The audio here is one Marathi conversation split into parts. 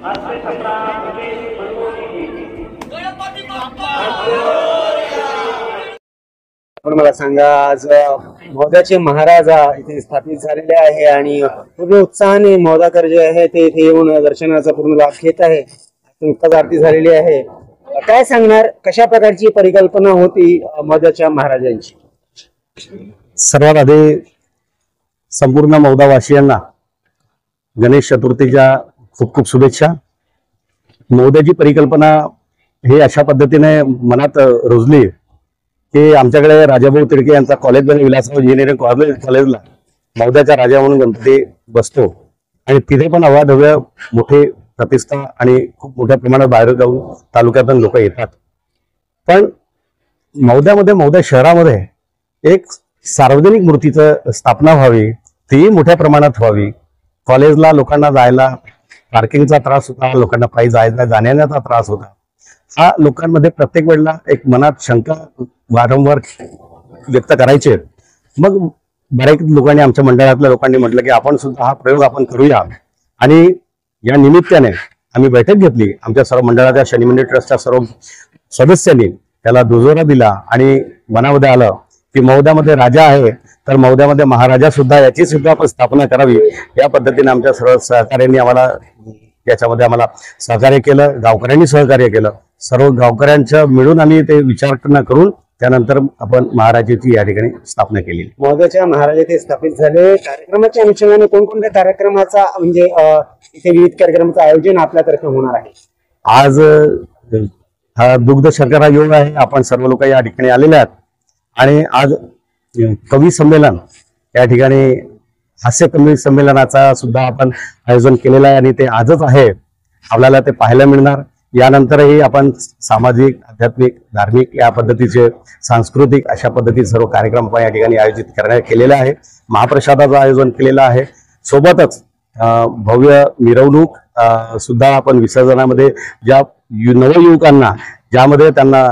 पण मला सांगा, आज मौद्याचे महाराज इथे स्थापित झालेले आहे आणि पूर्ण उत्साहाने मौदाकर जे आहे ते इथे येऊन दर्शनाचा पूर्ण लाभ घेत आहे. नुकताच आरती झालेली आहे. काय सांगणार, कशा प्रकारची परिकल्पना होती मौद्याच्या महाराजांची? सर्वात आधी संपूर्ण मौदावासियांना गणेश चतुर्थीच्या खूप खूप शुभेच्छा. मौद्याची परिकल्पना हे अशा पद्धतीने मनात रुजली की आमच्याकडे राजाभाऊ तिडके यांचा कॉलेजमध्ये विलासराव इंजिनिअरिंग कॉलेजला मौद्याचा राजा म्हणून गणपती बसतो आणि तिथे पण अवाढव्य मोठे प्रतिष्ठा आणि खूप मोठ्या प्रमाणात बाहेरगावून तालुक्यातून लोक येतात. पण मौद्यामध्ये, मौदा शहरामध्ये एक सार्वजनिक मूर्तीचं स्थापना व्हावी, तीही मोठ्या प्रमाणात व्हावी. कॉलेजला लोकांना जायला पार्किंगचा त्रास होता, लोकांना पायी जाण्याचा त्रास होता. हा लोकांमध्ये प्रत्येक वेळेला एक मनात शंका वारंवार व्यक्त करायचे. मग बऱ्याच लोकांनी, आमच्या मंडळातल्या लोकांनी म्हटलं की आपण सुद्धा हा प्रयोग आपण करूया. आणि या निमित्ताने आम्ही बैठक घेतली. आमच्या सर्व मंडळाच्या शनी मंदिर ट्रस्टच्या सर्व सदस्यांनी त्याला दुजोरा दिला आणि मनामध्ये आलं की मौद्यामध्ये राजा आहे तर मौद्यामध्ये महाराजा सुद्धा, याची सुद्धा आपण स्थापना करावी. या पद्धतीने आमच्या सर्व सहकार्यांनी याच्यामध्ये आम्हाला सहकार्य केलं, गावकऱ्यांनी सहकार्य केलं. सर्व गावकऱ्यांच्या मिळून आम्ही ते विचार करून त्यानंतर आपण महाराजाची या ठिकाणी स्थापना केली. मौद्याच्या महाराज इथे स्थापित झाले. कार्यक्रमाच्या अनुषंगाने कोणकोणत्या कार्यक्रमाचा, म्हणजे इथे विविध कार्यक्रमाचं आयोजन आपल्यातर्फे होणार आहे? आज हा दुग्ध शर्करा योग आहे. आपण सर्व लोक या ठिकाणी आलेले आहेत आणि आज कवी संमेलन, या ठिकाणी हास्य कवी संमेलनाचा सुद्धा आपण आयोजन केलेलं आहे आणि ते आजच आहे. आपल्याला ते पाहायला मिळणार. यानंतरही आपण सामाजिक, आध्यात्मिक, धार्मिक या पद्धतीचे, सांस्कृतिक अशा पद्धतीचे सर्व कार्यक्रम या ठिकाणी आयोजित करण्यात केलेले आहे. महाप्रसादाचं आयोजन केलेलं आहे. सोबतच भव्य मिरवणूक सुद्धा आपण विसर्जनामध्ये, ज्या नवयुवकांना ज्यामध्ये त्यांना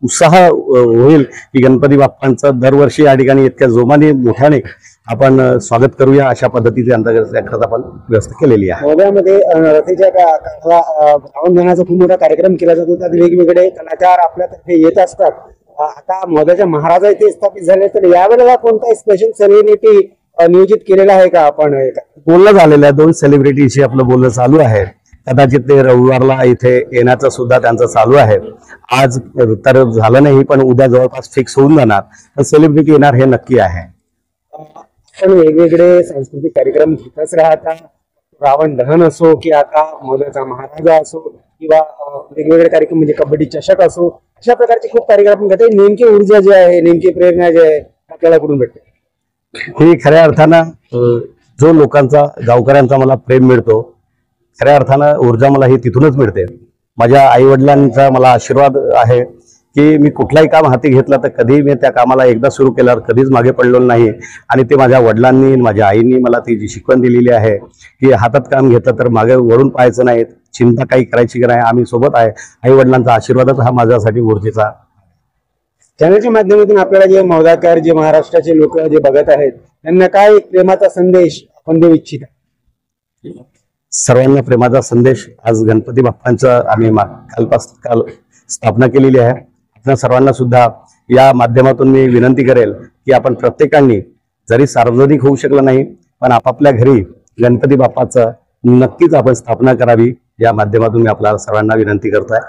उत्साह होईल की गणपती बाप्पांचं दरवर्षी या ठिकाणी इतक्या जोमाने मोठ्याने आपण स्वागत करूया, अशा पद्धतीचे अंतर्गत आपण व्यवस्था केलेली आहे. मौद्यामध्ये रथेच्या रावण दहनाचा खूप मोठा कार्यक्रम केला जातो. त्यात वेगवेगळे कलाकार आपल्यातर्फे येत असतात. आता मौद्याच्या महाराज इथे स्थापित झाले, तर यावेळेला कोणता स्पेशल सेलिब्रिटी नियोजित केलेला आहे का? आपण बोलणं झालेलं आहे, 2 सेलिब्रिटीशी आपलं बोलणं चालू आहे. कदाचित ते रविवारला इथे येण्याचं सुद्धा त्यांचं चालू आहे. आज तर झालं नाही, पण उद्या जवळपास फिक्स होऊन जाणार. तर सेलिब्रिटी येणार हे नक्की आहे. पण वेगवेगळे सांस्कृतिक कार्यक्रम घेतच राहतात. रावण दहन असो की आता मौद्याचा महाराजा असो किंवा वेगवेगळे कार्यक्रम म्हणजे कबड्डी चषक असो, अशा प्रकारचे खूप कार्यक्रम घेतात. नेमकी ऊर्जा जी आहे, नेमकी प्रेरणा जी आहे, आपल्याला कुठून भेटते? ही खऱ्या अर्थानं जो लोकांचा, गावकऱ्यांचा मला प्रेम मिळतो, खऱ्या अर्थानं ऊर्जा मला ही तिथूनच मिळते. माझ्या आई वडिलांचा मला आशीर्वाद आहे की मी कुठलाही काम हाती घेतलं तर कधी मी त्या कामाला एकदा सुरू केल्यावर कधीच मागे पडलेलो नाही. आणि ते माझ्या वडिलांनी, माझ्या आईनी मला ती जी शिकवण दिलेली आहे की हातात काम घेतलं तर मागे वळून पाहायचं नाही, चिंता काही करायची नाही, आम्ही सोबत आहे. आई वडिलांचा आशीर्वादच हा माझ्यासाठी ऊर्जेचा. चॅनलच्या माध्यमातून आपल्याला जे मौदाकर, जे महाराष्ट्राचे लोक जे बघत आहेत, त्यांना काय प्रेमाचा संदेश आपण देऊ इच्छिता? सर्वांना प्रेमाचा संदेश. आज गणपती बाप्पांचं आम्ही काल स्थापना केलेली आहे. आपल्या सर्वांना सुद्धा या माध्यमातून मी विनंती करेल की आपण प्रत्येकाने, जरी सार्वजनिक होऊ शकलं नाही, पण आपापल्या घरी गणपती बाप्पाचं नक्कीच आपण स्थापना करावी. या माध्यमातून मी आपल्याला सर्वांना विनंती करतोय.